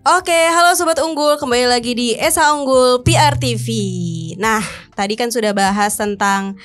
Oke, halo Sobat Unggul, kembali lagi di Esa Unggul PR TV. Nah, tadi kan sudah bahas tentang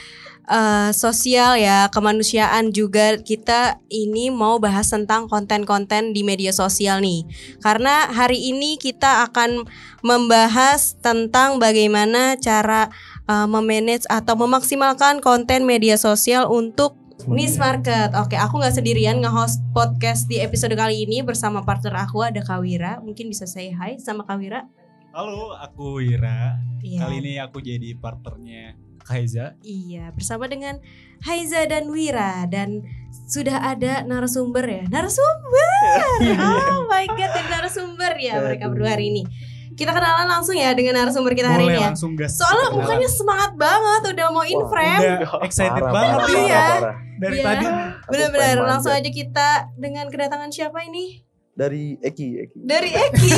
sosial ya, kemanusiaan juga. Kita ini mau bahas tentang konten-konten di media sosial nih. Karena hari ini kita akan membahas tentang bagaimana cara memanage atau memaksimalkan konten media sosial untuk niche market. Oke, aku gak sendirian nge-host podcast di episode kali ini bersama partner aku, ada Kak Wira. Mungkin bisa say hi sama Kak Wira. Halo, aku Wira. Iya. Kali ini aku jadi partnernya Kak Haiza. Iya, bersama dengan Haiza dan Wira. Dan sudah ada narasumber ya. Narasumber! Oh my god, ada narasumber ya mereka berdua hari ini. Kita kenalan langsung ya dengan narasumber kita hari ini ya. Langsung gas. Soalnya mukanya semangat banget, udah mau in frame. Udah excited banget parah, nih ya. parah. Dari Iya. tadi. Benar-benar langsung aja kita dengan kedatangan siapa ini? Dari Eki. Dari Eki.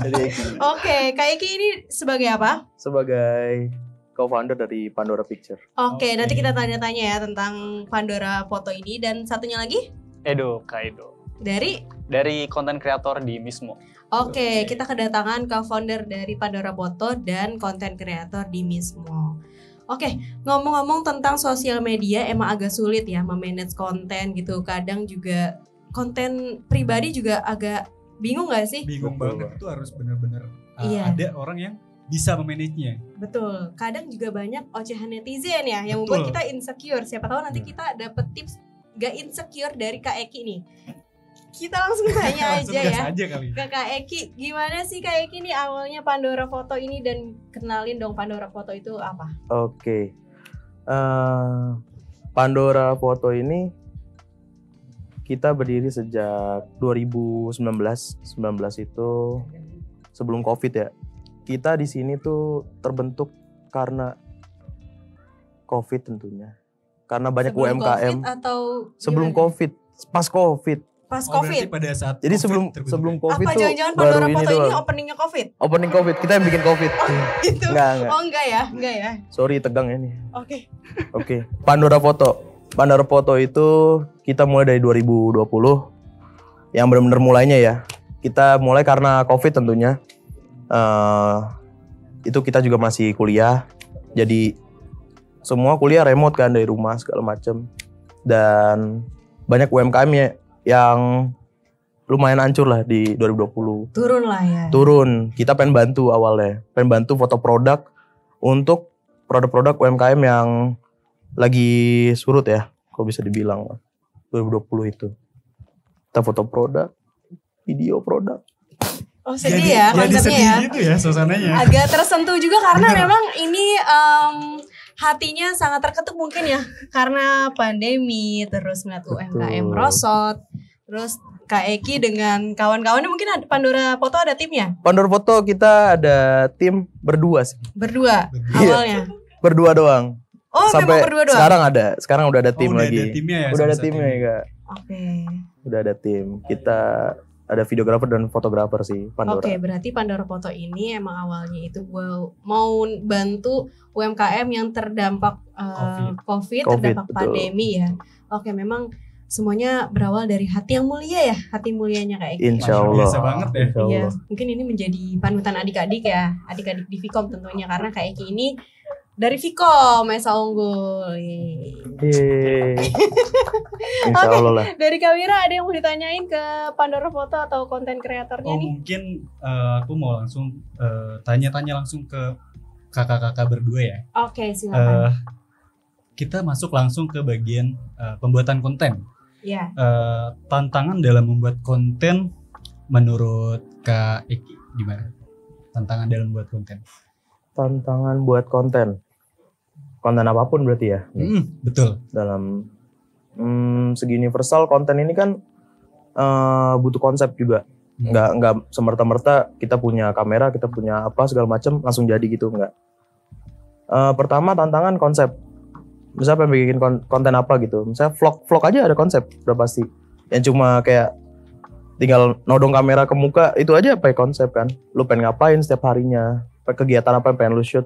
Dari Eki. Oke, Kak Eki ini sebagai apa? Sebagai co-founder dari Pandora Picture. Oke, Oke. nanti kita tanya-tanya ya tentang Pandora Foto ini. Dan satunya lagi Kak Edo. dari Konten kreator di Mismo. Oke, kita kedatangan co-founder dari Pandora Foto dan konten kreator di Mismo. Oke, ngomong-ngomong tentang sosial media emang agak sulit ya memanage konten gitu. Kadang juga konten pribadi juga agak bingung gak sih? Bingung Betul. banget tuh harus bener-bener Iya. ada orang yang bisa memanage-nya. Betul, kadang juga banyak ocehan netizen ya yang membuat Betul. kita insecure. Siapa tahu nanti kita dapet tips gak insecure dari Kak Eki nih. Kita langsung tanya Langsung aja gas ya aja kali. ke Kak Eki. Gimana sih Kak Eki nih awalnya Pandora Foto ini, dan kenalin dong Pandora Foto itu apa? Oke. Pandora Foto ini kita berdiri sejak 2019. 19 itu sebelum Covid ya. Kita di sini tuh terbentuk karena Covid tentunya. Karena banyak Sebelum UMKM COVID atau sebelum gimana? Covid, pas Covid. Pas Oh, COVID? berarti pada saat Jadi COVID sebelum terbentuk sebelum ya? Covid Apa tuh jangan-jangan baru Pandora ini Foto ini doang. openingnya COVID? Opening Covid, kita yang bikin Covid. Itu? Enggak. Oh enggak ya? Sorry tegang ini. Oke. Oke, Pandora Foto. Pandora Foto itu kita mulai dari 2020. Yang benar-benar mulainya ya. Kita mulai karena Covid tentunya. Itu kita juga masih kuliah. Jadi semua kuliah remote kan dari rumah segala macam. Dan banyak UMKM ya yang lumayan hancur lah di 2020. Turun lah ya. Turun. Kita pengen bantu awalnya. Pengen bantu foto produk untuk produk-produk UMKM yang lagi surut ya. Kok bisa dibilang 2020 itu. Kita foto produk, video produk. Oh sedih ya jadi konsepnya sedih ya. gitu ya suasananya. Agak tersentuh juga karena Bener. memang ini hatinya sangat terketuk mungkin ya. Karena pandemi, terus melihat UMKM Betul. merosot. Terus Kak Eki dengan kawan-kawannya mungkin ada Pandora Foto ada timnya? Pandora Foto kita ada tim berdua sih. Berdua Berdua. awalnya. Berdua doang. Oh memang berdua doang? Sekarang udah ada tim udah lagi. ada timnya ya. Udah ada sama-sama timnya ya Kak. Oke. Udah ada tim. Kita ada videografer dan fotografer sih Pandora. Oke, berarti Pandora Foto ini emang awalnya itu mau bantu UMKM yang terdampak COVID, terdampak betul. pandemi ya. Oke, memang semuanya berawal dari hati yang mulia ya, hati mulianya Kak Eki. Insya Allah. Biasa banget ya. Insya Iya, Allah. mungkin ini menjadi panutan adik-adik ya, adik-adik di Vkom tentunya, karena Kak Eki ini dari Vkom, Esa Unggul. Yeay. Yeay. Insya Allah lah. Dari Kak Wira ada yang mau ditanyain ke Pandora Foto atau konten kreatornya Oh nih? mungkin aku mau langsung tanya-tanya langsung ke kakak-kakak berdua ya. Oke, silakan. Kita masuk langsung ke bagian pembuatan konten. Ya. Tantangan dalam membuat konten menurut Kak Eki gimana? Tantangan dalam membuat konten. Tantangan buat konten apapun berarti ya. Betul. Dalam segi universal konten ini kan butuh konsep juga. Nggak semerta-merta kita punya kamera, kita punya apa segala macam langsung jadi gitu, nggak. Pertama tantangan konsep. Misalnya pengen bikin konten apa gitu. Misalnya vlog aja ada konsep udah pasti. Yang cuma kayak tinggal nodong kamera ke muka itu aja pakai konsep kan. Lu pengen ngapain setiap harinya, kegiatan apa yang pengen lu shoot.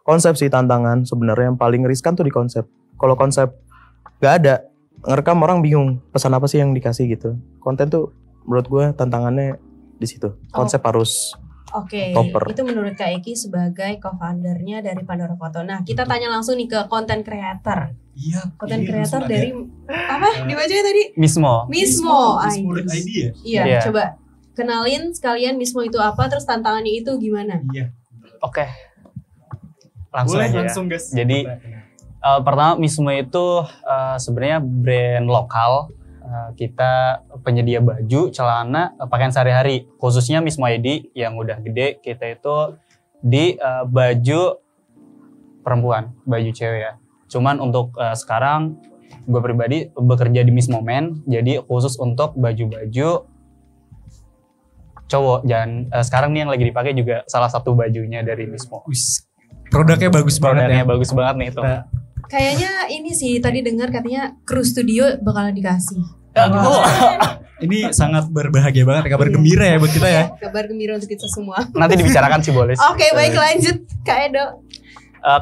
Konsep sih tantangan sebenarnya yang paling riskan tuh di konsep. Kalau konsep nggak ada, ngerekam orang bingung pesan apa sih yang dikasih gitu. Konten tuh menurut gue tantangannya di situ. Konsep harus Oke, topper. itu menurut Kak Eki sebagai co-foundernya dari Pandora Foto. Nah, kita tanya langsung nih ke content creator. Iya. Content iya, creator langsung dari apa? Dibacanya tadi? Mismo. Mismo. ID ya. Iya, Iya. coba kenalin sekalian Mismo itu apa, terus tantangannya itu gimana? Iya. Oke. Langsung Boleh aja langsung ya. guys. Jadi pertama Mismo itu sebenarnya brand lokal. Kita penyedia baju, celana, pakaian sehari-hari. Khususnya Mismo ID yang udah gede, kita itu di baju perempuan, baju cewek ya. Cuman untuk sekarang gue pribadi bekerja di Mismo Men, jadi khusus untuk baju-baju cowok. Dan sekarang nih yang lagi dipakai juga salah satu bajunya dari Mismo. Produknya bagus banget Produknya ya. bagus banget nih itu. Nah, Kayaknya ini sih tadi dengar katanya kru studio bakalan dikasih. Oh, ini sangat berbahagia banget, kabar Iya. gembira ya buat kita ya. Kabar gembira untuk kita semua. nanti dibicarakan sih boleh sih. Oke, baik lanjut Kak Edo.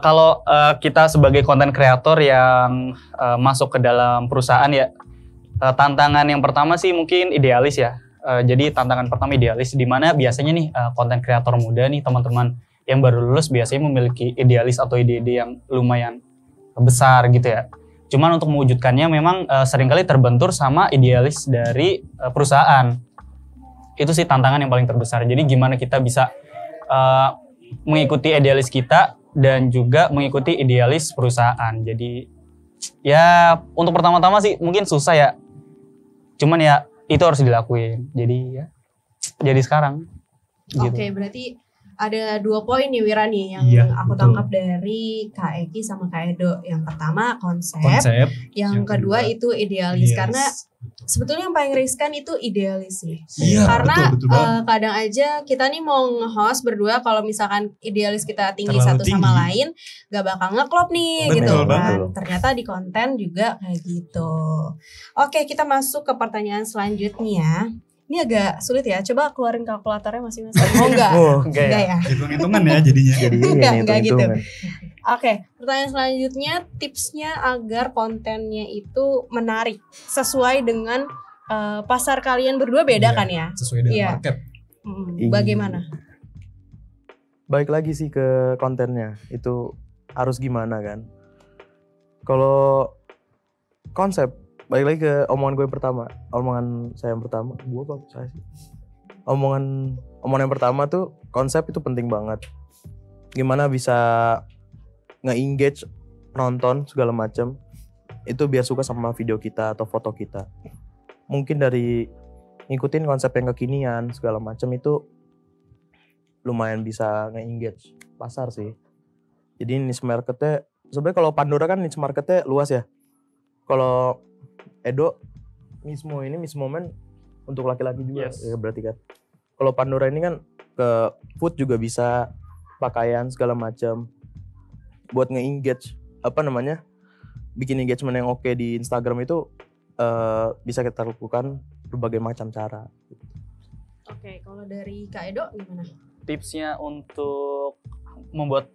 Kalau kita sebagai konten kreator yang masuk ke dalam perusahaan ya, tantangan yang pertama sih mungkin idealis ya. Jadi tantangan pertama idealis, di mana biasanya nih konten kreator muda nih teman-teman yang baru lulus biasanya memiliki idealis atau ide-ide yang lumayan besar gitu ya. Cuman untuk mewujudkannya memang seringkali terbentur sama idealis dari perusahaan. Itu sih tantangan yang paling terbesar. Jadi gimana kita bisa mengikuti idealis kita dan juga mengikuti idealis perusahaan. Jadi ya untuk pertama-tama sih mungkin susah ya. Cuman ya itu harus dilakuin. Jadi ya jadi sekarang. Gitu. Oke, berarti ada 2 poin nih Wira nih yang Iya, aku betul. tangkap dari Kak Eki sama Kak Edo. Yang pertama konsep, Konsep. yang yang kedua kedua, itu idealis. Yes. Karena sebetulnya yang paling riskan itu idealis sih. Iya, Karena betul banget. kadang aja kita nih mau nge-host berdua, kalau misalkan idealis kita tinggi Terlalu satu sama tinggi. lain, gak bakal ngeklop nih Betul gitu kan. banget. Ternyata di konten juga kayak gitu. Oke, kita masuk ke pertanyaan selanjutnya. Ini agak sulit ya. Coba keluarin kalkulatornya masing-masing. Oh enggak. Oh, Enggak Enggak ya. ya. Hitung-hitungan ya jadinya. jadi ini Enggak nih, gitu. hitung-hitungan. Oke, pertanyaan selanjutnya, tipsnya agar kontennya itu menarik sesuai dengan pasar kalian berdua beda Iya, kan ya? Sesuai dengan Iya. market. Iya. Bagaimana? Baik lagi sih ke kontennya, itu harus gimana kan. Kalau konsep, balik lagi ke omongan gue yang pertama. Omongan saya yang pertama, gue apa saya sih? Omongan yang pertama tuh, konsep itu penting banget. Gimana bisa nge-engage penonton segala macam, itu biar suka sama video kita atau foto kita. Mungkin dari ngikutin konsep yang kekinian segala macam itu lumayan bisa nge-engage pasar sih. Jadi niche marketnya sebenarnya kalau Pandora kan niche marketnya luas ya. Kalau Edo Mismo Men untuk laki-laki juga. Yes. Ya, berarti kan. Kalau Pandora ini kan ke food juga bisa, pakaian segala macam. Buat nge-engage bikin engagement yang oke di Instagram itu bisa kita lakukan berbagai macam cara. Oke, kalau dari Kak Edo gimana? Tipsnya untuk membuat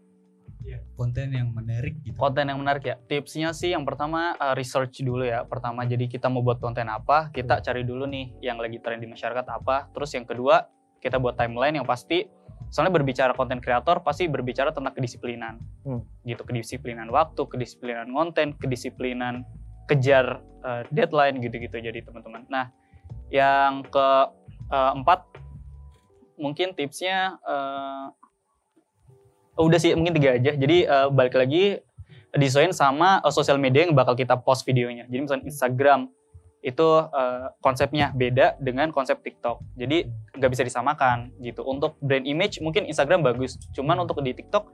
Konten yang menarik gitu. konten yang menarik ya. Tipsnya sih yang pertama research dulu ya. Pertama jadi kita mau buat konten apa, kita cari dulu nih yang lagi tren di masyarakat apa. Terus yang kedua kita buat timeline yang pasti. Soalnya berbicara konten kreator pasti berbicara tentang kedisiplinan. Gitu, kedisiplinan waktu, kedisiplinan konten, kedisiplinan kejar deadline gitu-gitu jadi teman-teman. Nah, yang keempat mungkin tipsnya udah sih mungkin 3 aja. Jadi balik lagi disesuaikan sama sosial media yang bakal kita post videonya. Jadi misalnya Instagram itu konsepnya beda dengan konsep TikTok. Jadi nggak bisa disamakan gitu. Untuk brand image mungkin Instagram bagus. Cuman untuk di TikTok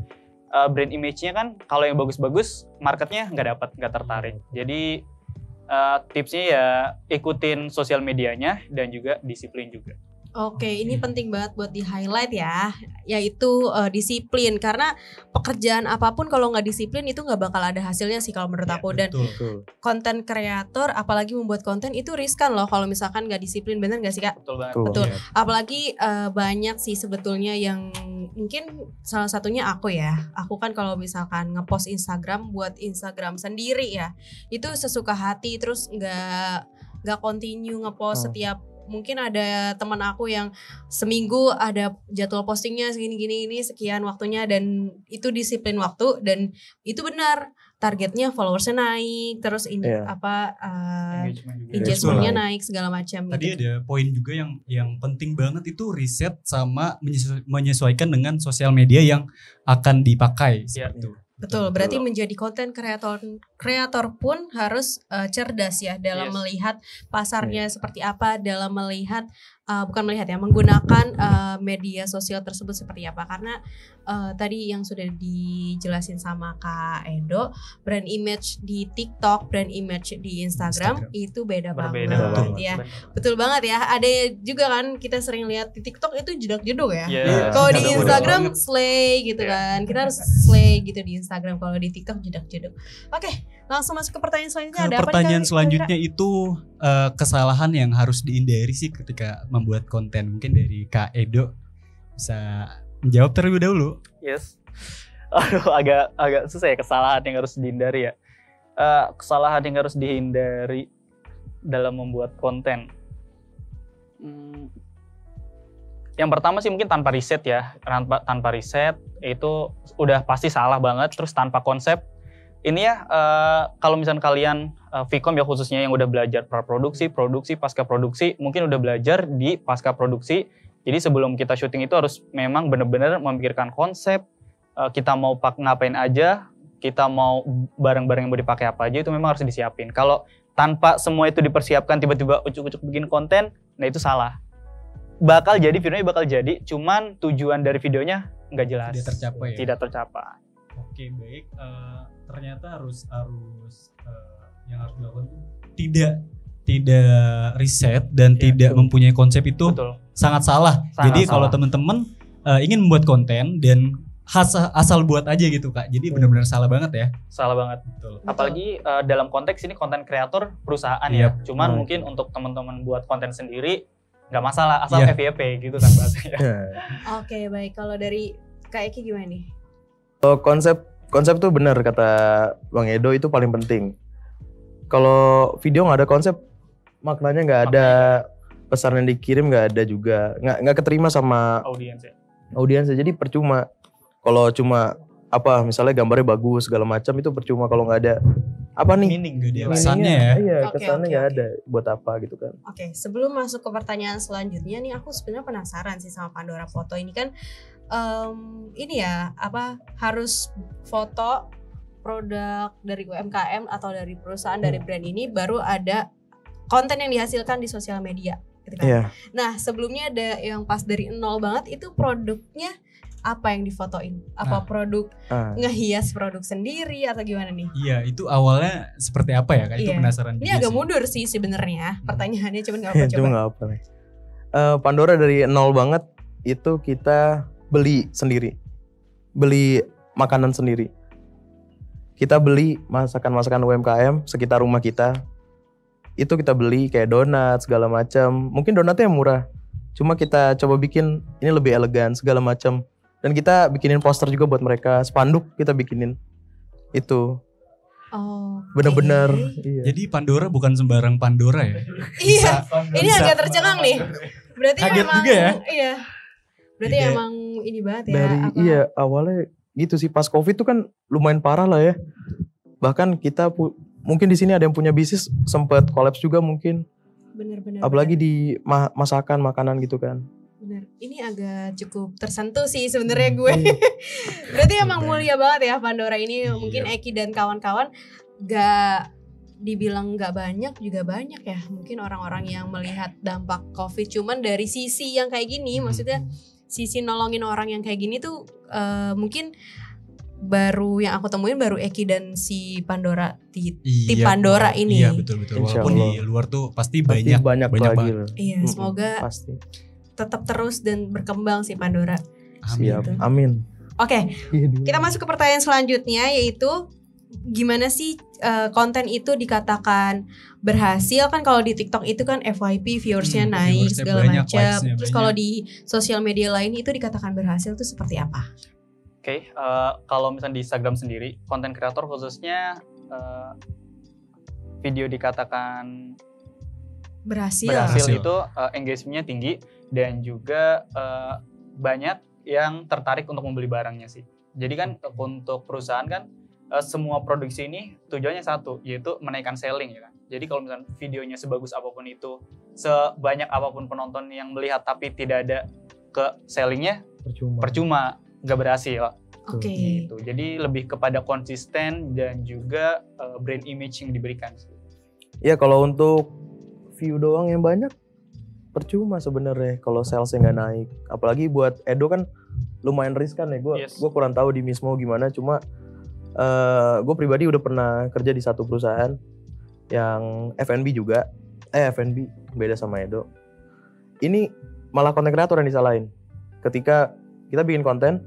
brand image-nya kan kalau yang bagus-bagus marketnya nggak tertarik. Jadi tipsnya ya ikutin sosial medianya dan juga disiplin juga. Oke, ini penting banget buat di-highlight ya, yaitu disiplin. Karena pekerjaan apapun kalau nggak disiplin itu nggak bakal ada hasilnya sih kalau menurut aku. Dan Betul. Betul. konten kreator, apalagi membuat konten itu riskan loh kalau misalkan nggak disiplin, bener nggak sih Kak? Betul banget. Betul. Iya. Apalagi banyak sih sebetulnya yang mungkin salah satunya aku ya. Aku kan kalau misalkan ngepost Instagram buat Instagram sendiri ya, itu sesuka hati, terus nggak continue ngepost setiap mungkin ada teman aku yang seminggu ada jadwal postingnya segini-gini ini sekian waktunya dan itu disiplin waktu dan itu benar targetnya followersnya naik terus ini engagementnya naik segala macam. Tadi ada poin juga yang penting banget itu riset sama menyesuaikan dengan sosial media yang akan dipakai seperti itu. Betul, berarti menjadi konten kreator pun harus cerdas ya dalam melihat pasarnya seperti apa, dalam melihat menggunakan media sosial tersebut seperti apa. Karena tadi yang sudah dijelasin sama Kak Edo, brand image di TikTok, brand image di Instagram. Itu beda banget ya. Betul banget ya. Ada juga kan kita sering lihat di TikTok itu jedak-jeduk ya. Kalau di Instagram slay gitu kan. Kita harus slay gitu di Instagram, kalau di TikTok jedak-jeduk. Oke, langsung masuk ke pertanyaan selanjutnya. Ada apa pertanyaan selanjutnya itu kesalahan yang harus dihindari sih ketika membuat konten. Mungkin dari Kak Edo bisa menjawab terlebih dahulu. Yes. Aduh, agak susah ya kesalahan yang harus dihindari ya. Kesalahan yang harus dihindari dalam membuat konten. Yang pertama sih mungkin tanpa riset ya. Tanpa riset itu udah pasti salah banget. Terus tanpa konsep. Ini ya kalau misalnya kalian Vkom ya khususnya yang udah belajar praproduksi, produksi, pasca produksi, mungkin udah belajar di pasca produksi. Jadi sebelum kita syuting itu harus memang benar-benar memikirkan konsep, kita mau ngapain aja, kita mau barang-barang yang mau dipakai apa aja itu memang harus disiapin. Kalau tanpa semua itu dipersiapkan tiba-tiba ucuk-ucuk bikin konten, nah itu salah. Videonya bakal jadi, cuman tujuan dari videonya nggak jelas. Tidak tercapai. Tidak tercapai. Oke, baik. Ternyata harus yang harus dilakukan tidak riset dan tidak mempunyai konsep itu sangat salah. Jadi kalau teman-teman ingin membuat konten dan asal buat aja gitu Kak. Jadi benar-benar salah banget ya. Salah banget. Betul. Apalagi dalam konteks ini konten kreator perusahaan ya. Cuman mungkin untuk teman-teman buat konten sendiri nggak masalah asal FYP gitu kan bahasanya. Oke, baik. Kalau dari Kak Eki gimana nih? Konsep tuh benar kata Bang Edo, itu paling penting. Kalau video nggak ada konsep, maknanya nggak ada, pesan yang dikirim nggak ada juga, nggak keterima sama audiensnya. Jadi percuma. Kalau cuma misalnya gambarnya bagus segala macam itu percuma kalau nggak ada kesannya ya. Iya, kesannya nggak ada. Buat apa gitu kan? Oke, sebelum masuk ke pertanyaan selanjutnya nih, aku sebenarnya penasaran sih sama Pandora Foto ini kan. Harus foto produk dari UMKM atau dari perusahaan dari brand ini baru ada konten yang dihasilkan di sosial media gitu kan. Nah, sebelumnya ada yang pas dari nol banget itu produknya apa yang difotoin? Apa produk ngehias produk sendiri atau gimana nih? Iya, itu awalnya seperti apa ya Kak? Itu penasaran. Ini agak mundur sih sebenarnya pertanyaannya, cuman enggak apa-apa. Cuma enggak apa. Pandora dari nol banget itu kita beli sendiri, beli makanan sendiri. Kita beli masakan-masakan UMKM sekitar rumah kita. Itu kita beli kayak donat segala macam. Mungkin donatnya yang murah, cuma kita coba bikin ini lebih elegan segala macam. Dan kita bikinin poster juga buat mereka, spanduk kita bikinin. Itu. Benar-benar. Iya. Jadi Pandora bukan sembarang Pandora ya? Iya. Ini agak tercengang nih. Berarti kaget memang juga ya? Iya. Berarti emang ini banget ya. Iya, awalnya gitu sih, pas Covid tuh kan lumayan parah lah ya. Bahkan kita mungkin di sini ada yang punya bisnis sempat kolaps juga mungkin. Benar. Apalagi di masakan makanan gitu kan. Benar. Ini agak cukup tersentuh sih sebenarnya gue. Berarti emang mulia banget ya Pandora ini. Mungkin Eki dan kawan-kawan gak dibilang gak banyak juga banyak ya. Mungkin orang-orang yang melihat dampak Covid cuman dari sisi yang kayak gini, maksudnya sisi nolongin orang yang kayak gini tuh mungkin baru yang aku temuin baru Eki dan si Pandora tim Pandora ini. Iya betul. Walaupun di luar tuh pasti banyak banget. Iya, semoga pasti tetap terus dan berkembang si Pandora. Siap. Amin. Oke, kita masuk ke pertanyaan selanjutnya yaitu gimana sih konten itu dikatakan berhasil? Kan kalau di TikTok itu kan FYP viewersnya naik segala macam. Terus kalau di sosial media lain itu dikatakan berhasil tuh seperti apa? Oke, kalau misalnya di Instagram sendiri, konten kreator khususnya video dikatakan berhasil itu engagementnya tinggi dan juga banyak yang tertarik untuk membeli barangnya sih. Jadi kan untuk perusahaan kan semua produksi ini tujuannya satu, yaitu menaikkan selling ya kan. Jadi kalau misalnya videonya sebagus apapun itu, sebanyak apapun penonton yang melihat tapi tidak ada ke sellingnya, percuma, nggak berhasil. Oke. Gitu. Jadi lebih kepada konsisten dan juga brand image yang diberikan. Ya kalau untuk view doang yang banyak percuma sebenarnya kalau salesnya nggak naik. Apalagi buat Edo kan lumayan riskan ya. Gue kurang tahu di Mismo gimana. Cuma gue pribadi udah pernah kerja di satu perusahaan yang F&B juga. F&B beda sama Edo. Ini malah konten kreator yang disalahin. Ketika kita bikin konten,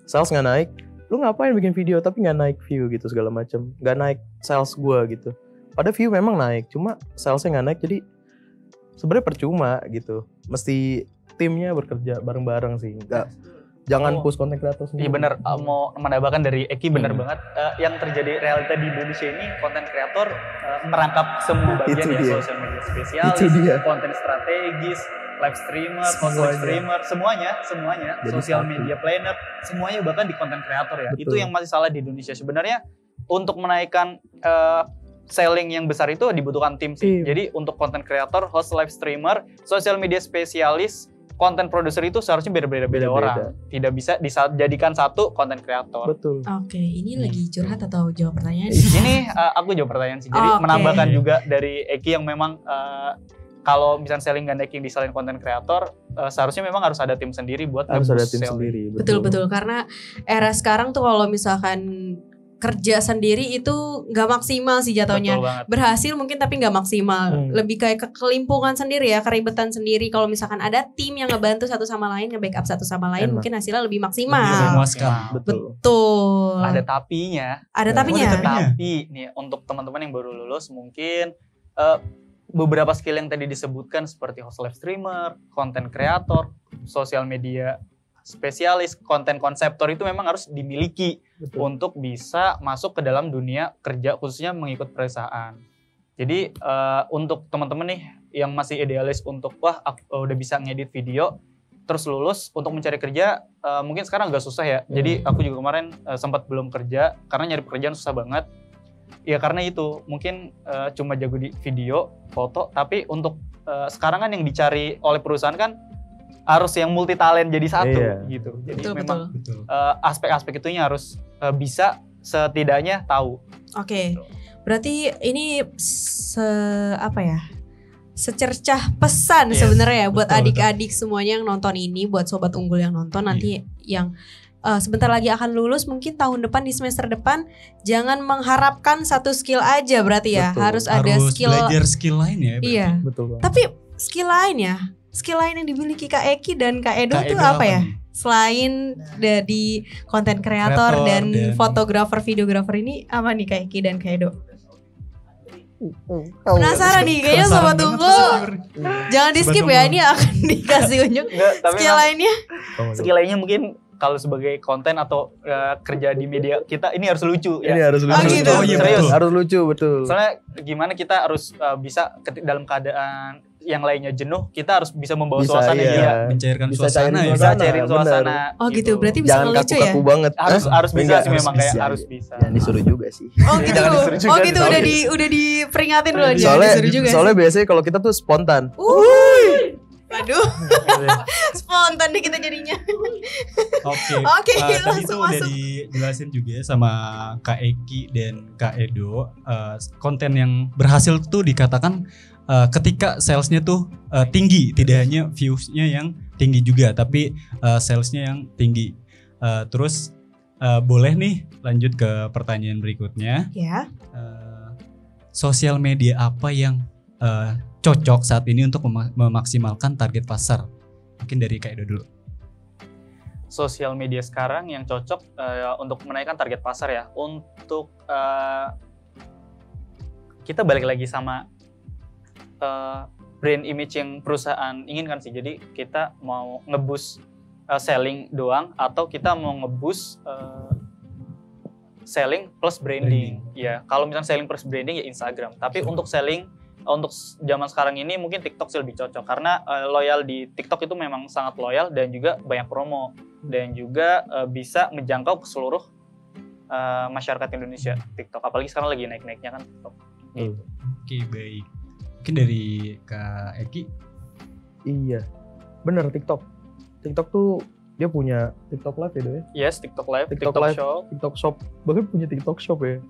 sales nggak naik, lu ngapain bikin video tapi nggak naik view gitu segala macam, nggak naik sales gue gitu. Pada view memang naik, cuma salesnya nggak naik, jadi sebenarnya percuma gitu. Mesti timnya bekerja bareng-bareng sih, jangan push konten kreator sendiri. Iya benar, mau menambahkan dari Eki benar banget. Yang terjadi realita di Indonesia ini konten kreator merangkap semua bagian ya, social media spesialis, konten strategis, live streamer, live streamer, semuanya, social media planner, semuanya bahkan di konten kreator ya. Betul. Itu yang masih salah di Indonesia. Sebenarnya untuk menaikkan selling yang besar itu dibutuhkan tim sih. Jadi untuk konten kreator, host live streamer, social media spesialis, konten produser itu seharusnya beda-beda orang. Tidak bisa dijadikan satu konten kreator. Betul. Oke, ini lagi curhat atau jawab pertanyaan? Ini aku jawab pertanyaan sih. Jadi menambahkan juga dari Eki yang memang kalau misalnya selling gak naikin di selain konten kreator, seharusnya memang harus ada tim sendiri buat harus ada tim selling. sendiri. Betul karena era sekarang tuh kalau misalkan kerja sendiri itu nggak maksimal sih jatuhnya. Berhasil mungkin tapi nggak maksimal. Lebih kayak kekelimpungan sendiri ya, keribetan sendiri. Kalau misalkan ada tim yang ngebantu satu sama lain, nge-backup satu sama lain, mungkin hasilnya lebih maksimal. Betul. Ada tapinya. Tapi nih untuk teman-teman yang baru lulus mungkin beberapa skill yang tadi disebutkan seperti host live streamer, content creator, sosial media spesialis, konten konseptor itu memang harus dimiliki untuk bisa masuk ke dalam dunia kerja khususnya mengikut perusahaan. Jadi untuk teman-teman nih yang masih idealis untuk udah bisa ngedit video terus lulus untuk mencari kerja mungkin sekarang agak susah ya. Jadi aku juga kemarin sempat belum kerja karena nyari pekerjaan susah banget. Ya karena itu mungkin cuma jago di video, foto, tapi untuk sekarang kan yang dicari oleh perusahaan kan harus yang multi talent jadi satu gitu. Jadi memang aspek-aspek itunya harus bisa setidaknya tahu. Oke. Berarti ini secercah pesan sebenarnya buat adik-adik semuanya yang nonton ini, buat sobat unggul yang nonton nanti yang sebentar lagi akan lulus, mungkin tahun depan di semester depan jangan mengharapkan satu skill aja berarti ya. Harus ada skill, belajar skill lain ya berarti. Iya. Betul. Tapi skill lain ya. Skill lain yang dimiliki Kak Eki dan Kak Edo itu apa ya? Selain di konten kreator dan fotografer, videografer ini apa nih Kak Eki dan Kak Edo? Penasaran nih kayaknya sobat unggul. Jangan di skip ya, ini akan dikasih unjuk skill lainnya. Skill lainnya mungkin kalau sebagai konten atau kerja di media kita ini harus lucu ya. Ini harus lucu. Oh, gitu. Serius. Harus lucu, betul. Soalnya gimana kita harus bisa dalam keadaan yang lainnya jenuh, kita harus bisa membawa suasana mencairkan bisa suasana ya. Bisa cairin suasana. Oh gitu, berarti bisa ngelucu ya? Jangan kaku banget. Harus bisa sih memang kayak harus bisa. Jangan disuruh juga sih. Oh gitu. Oh gitu udah diperingatin loh dia. Soalnya biasanya kalau kita tuh spontan. Aduh. Spontan deh kita jadinya. Oke, tadi itu udah dijelasin juga sama Kak Eki dan Kak Edo. Konten yang berhasil tuh dikatakan ketika salesnya tuh tinggi, tidak hanya viewsnya yang tinggi juga, tapi salesnya yang tinggi. Terus boleh nih lanjut ke pertanyaan berikutnya. Ya. Sosial media apa yang cocok saat ini untuk memaksimalkan target pasar? Mungkin dari Kak Edo dulu. Sosial media sekarang yang cocok untuk menaikkan target pasar ya. Untuk kita balik lagi sama brand image yang perusahaan inginkan sih. Jadi kita mau nge-boost selling doang atau kita mau nge-boost selling plus branding. Ya, kalau misalnya selling plus branding ya Instagram. Tapi untuk selling untuk zaman sekarang ini mungkin TikTok sih lebih cocok karena loyal di TikTok itu memang sangat loyal dan juga banyak promo dan juga bisa menjangkau ke seluruh masyarakat Indonesia TikTok, apalagi sekarang lagi naik-naiknya kan TikTok. Gitu. Oke, baik. Mungkin dari Kak Eki. Iya, bener TikTok tuh dia punya TikTok Live ya, ya? Yes, TikTok Live, TikTok Live, Shop, TikTok Shop, bahkan punya TikTok Shop ya.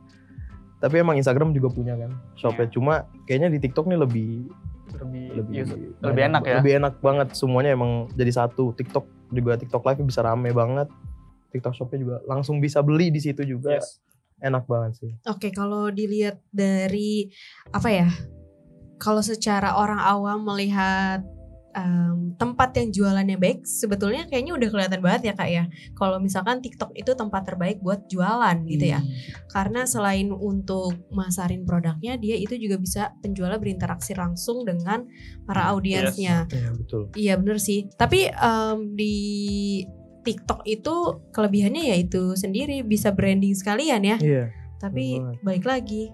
Tapi emang Instagram juga punya kan shopnya, cuma kayaknya di TikTok nih lebih enak ya. Lebih enak banget, semuanya emang jadi satu. TikTok juga, TikTok Live bisa rame banget. TikTok Shopnya juga langsung bisa beli di situ juga. Yes. Enak banget sih. Oke, kalau dilihat dari apa ya? Kalau secara orang awam melihat tempat yang jualannya baik, sebetulnya kayaknya udah kelihatan banget ya Kak ya. Kalau misalkan TikTok itu tempat terbaik buat jualan gitu ya. Karena selain untuk masarin produknya, dia itu juga bisa penjualnya berinteraksi langsung dengan para audiensnya. Iya, betul. Iya bener sih. Tapi di TikTok itu kelebihannya ya itu sendiri, bisa branding sekalian ya. Iya. Tapi balik lagi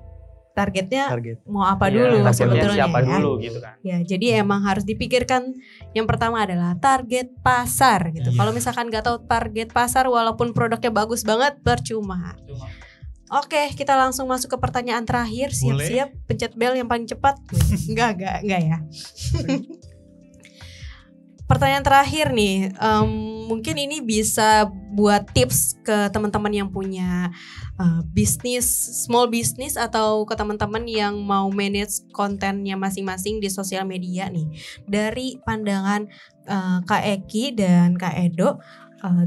targetnya mau apa dulu sebetulnya siapa ya. dulu gitu kan. Ya, jadi emang harus dipikirkan yang pertama adalah target pasar gitu. Kalau misalkan nggak tahu target pasar walaupun produknya bagus banget percuma. Oke, kita langsung masuk ke pertanyaan terakhir. Siap-siap pencet bel yang paling cepat. Enggak ya. Pertanyaan terakhir nih, mungkin ini bisa buat tips ke teman-teman yang punya bisnis, small business, atau ke teman-teman yang mau manage kontennya masing-masing di sosial media nih. Dari pandangan Kak Eki dan Kak Edo,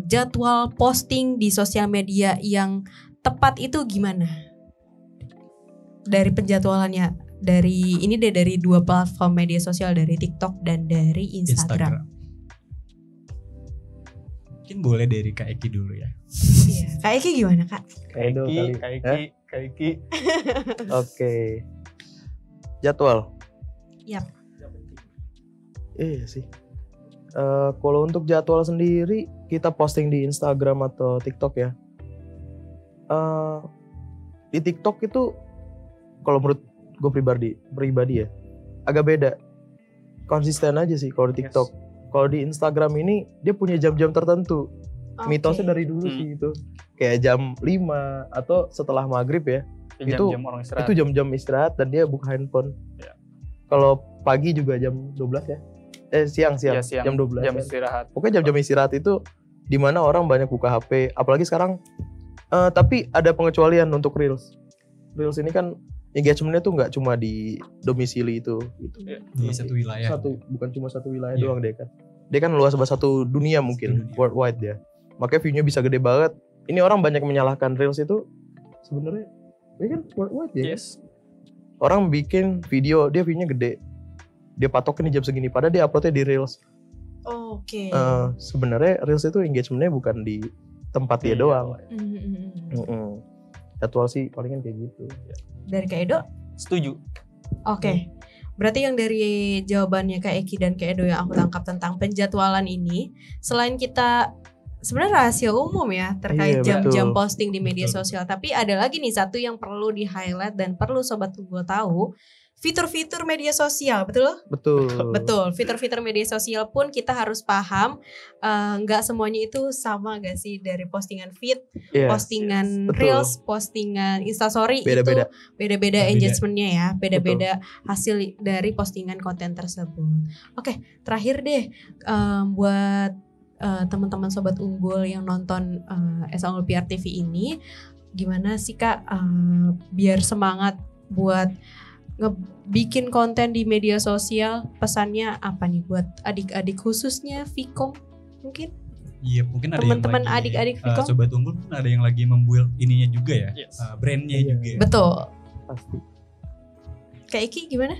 jadwal posting di sosial media yang tepat itu gimana? Dari penjadwalannya. Dari dua platform media sosial, dari TikTok dan dari Instagram. Mungkin boleh dari Kak Eki dulu ya. Iya. Kak Eki gimana Kak? Kak Eki. Oke. Jadwal. Yap. Iya sih. Kalau untuk jadwal sendiri kita posting di Instagram atau TikTok ya. Di TikTok itu kalau menurut gue pribadi ya agak beda, konsisten aja sih kalau di TikTok. Kalau di Instagram ini dia punya jam-jam tertentu. Mitosnya dari dulu sih itu kayak jam 5 atau setelah maghrib ya. Jam-jam orang istirahat. Itu jam-jam istirahat dan dia buka handphone. Kalau pagi juga jam 12 ya. Siang jam 12. Jam istirahat. Pokoknya jam-jam istirahat itu di mana orang banyak buka HP, apalagi sekarang. Tapi ada pengecualian untuk Reels. Reels ini kan engagement-nya tuh nggak cuma di domisili itu gitu. Di satu wilayah. Bukan cuma satu wilayah doang dia kan. Dia kan luas banget, satu dunia mungkin, worldwide dia. Makanya view-nya bisa gede banget. Ini orang banyak menyalahkan Reels itu sebenarnya ini kan worldwide ya. Yes. Orang bikin video, dia view-nya gede. Dia patokin di jam segini, padahal dia upload-nya di Reels. Oke. Sebenarnya Reels itu engagement-nya bukan di tempat dia doang. Jadwal sih palingan kayak gitu. Dari Kak Edo? Setuju. Oke. Berarti yang dari jawabannya Kak Eki dan Kak Edo yang aku tangkap tentang penjadwalan ini, selain kita sebenarnya rahasia umum ya terkait jam-jam posting di media sosial, tapi ada lagi nih satu yang perlu di-highlight dan perlu Sobat Unggul tahu. Fitur-fitur media sosial, betul. Fitur-fitur media sosial pun kita harus paham, nggak semuanya itu sama gak sih, dari postingan feed, postingan reels, postingan instastory, itu beda-beda engagementnya ya, beda-beda hasil dari postingan konten tersebut. Oke, terakhir deh buat teman-teman Sobat Unggul yang nonton SA Unggul PR TV ini, gimana sih Kak biar semangat buat ngebikin konten di media sosial? Pesannya apa nih buat adik-adik khususnya Vkom mungkin? Iya, mungkin ada teman-teman yang adik-adik Vkom. Sobat Unggul pun ada yang lagi membuild ininya juga ya, brandnya juga. Betul. Pasti. Kak Iki gimana?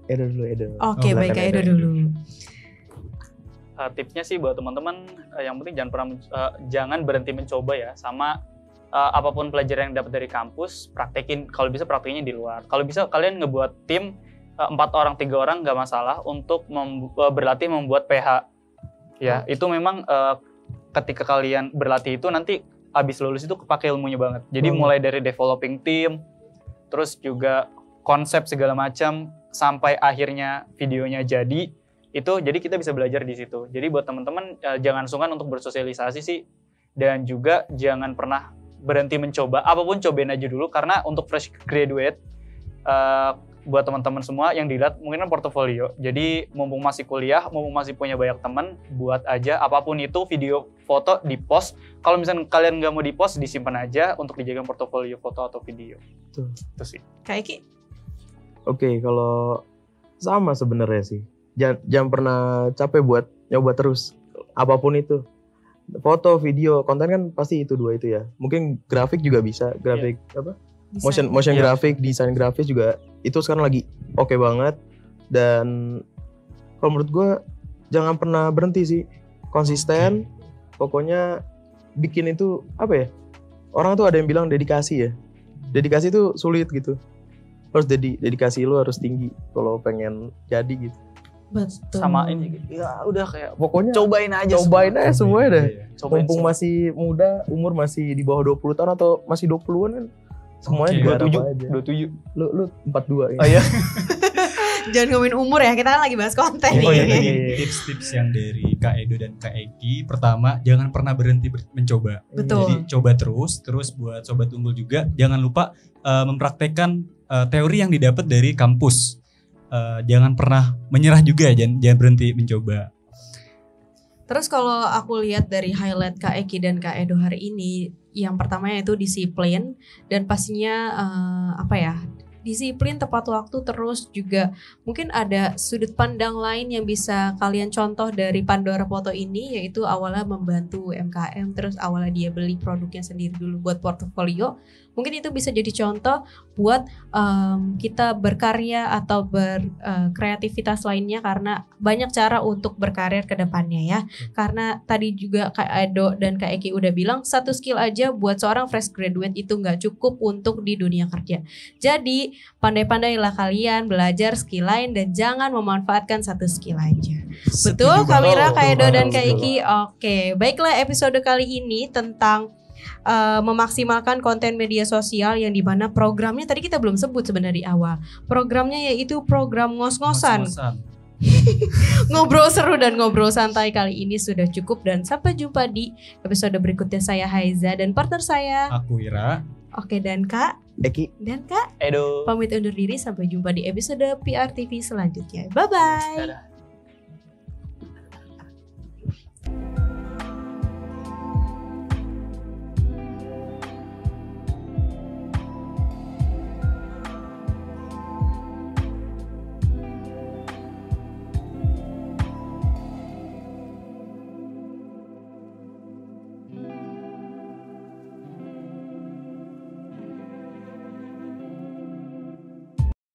Edo dulu. Oke, baik Kak Edo dulu. Tipsnya sih buat teman-teman, yang penting jangan berhenti mencoba ya, sama apapun pelajaran yang dapat dari kampus, praktekin. Kalau bisa praktekinnya di luar. Kalau bisa kalian ngebuat tim 4 orang, 3 orang nggak masalah untuk berlatih membuat PH. Ya, itu memang ketika kalian berlatih itu nanti abis lulus itu kepake ilmunya banget. Jadi mulai dari developing tim, terus juga konsep segala macam, sampai akhirnya videonya jadi itu, jadi kita bisa belajar di situ. Jadi buat teman-teman jangan sungkan untuk bersosialisasi sih, dan juga jangan pernah berhenti mencoba, apapun cobain aja dulu, karena untuk fresh graduate buat teman-teman semua yang dilihat mungkin kan portofolio. Jadi mumpung masih kuliah, mumpung masih punya banyak teman, buat aja apapun itu, video, foto, di post. Kalau misalnya kalian nggak mau di post, disimpan aja untuk dijadikan portofolio foto atau video. Itu sih. Kak Eki? Oke, kalau sama sebenarnya sih. Jangan pernah capek buat nyoba terus. Apapun itu. Foto, video, konten kan pasti itu dua itu ya. Mungkin grafik juga bisa, grafik apa? Motion grafik, desain grafis juga itu sekarang lagi oke banget. Dan kalau menurut gue jangan pernah berhenti sih, konsisten. Pokoknya bikin itu apa ya, orang tuh ada yang bilang dedikasi ya, dedikasi itu sulit gitu, harus dedikasi lu harus tinggi kalau pengen jadi gitu. Betul. Samain gitu. Ya udah kayak pokoknya cobain aja semuanya deh. Mumpung semua. masih muda, umur masih di bawah 20 tahun atau masih 20-an kan, semuanya garap aja. 27. Lu 42 ya. Oh iya. Jangan ngomongin umur ya, kita kan lagi bahas konten Oh nih. ya, tadi tips-tips yang dari Kak Edo dan Kak Eki. Pertama, jangan pernah berhenti mencoba. Betul. Jadi coba terus buat Sobat Unggul juga jangan lupa mempraktekkan teori yang didapat dari kampus. Jangan pernah menyerah juga, jangan berhenti mencoba. Terus kalau aku lihat dari highlight Kak Eki dan Kak Edo hari ini, yang pertamanya itu disiplin, dan pastinya disiplin, tepat waktu, terus juga mungkin ada sudut pandang lain yang bisa kalian contoh dari Pandora Foto ini, yaitu awalnya membantu UMKM, terus awalnya dia beli produknya sendiri dulu buat portofolio. Mungkin itu bisa jadi contoh buat kita berkarya atau berkreativitas lainnya, karena banyak cara untuk berkarir ke depannya ya. Karena tadi juga Kak Edo dan Kak Eki udah bilang, satu skill aja buat seorang fresh graduate itu nggak cukup untuk di dunia kerja. Jadi pandai-pandailah kalian belajar skill lain dan jangan memanfaatkan satu skill aja. Betul, Kamira, Kak Edo dan Kak Eki. Oke, baiklah, episode kali ini tentang memaksimalkan konten media sosial, yang dimana programnya tadi kita belum sebut sebenarnya di awal. Programnya yaitu program ngos-ngosan. Ngobrol seru dan ngobrol santai kali ini sudah cukup, dan sampai jumpa di episode berikutnya. Saya Haiza dan partner saya Aku Ira. Oke, dan Kak Eki dan Kak Edo. pamit undur diri, sampai jumpa di episode PR TV selanjutnya. Bye bye. Dadah.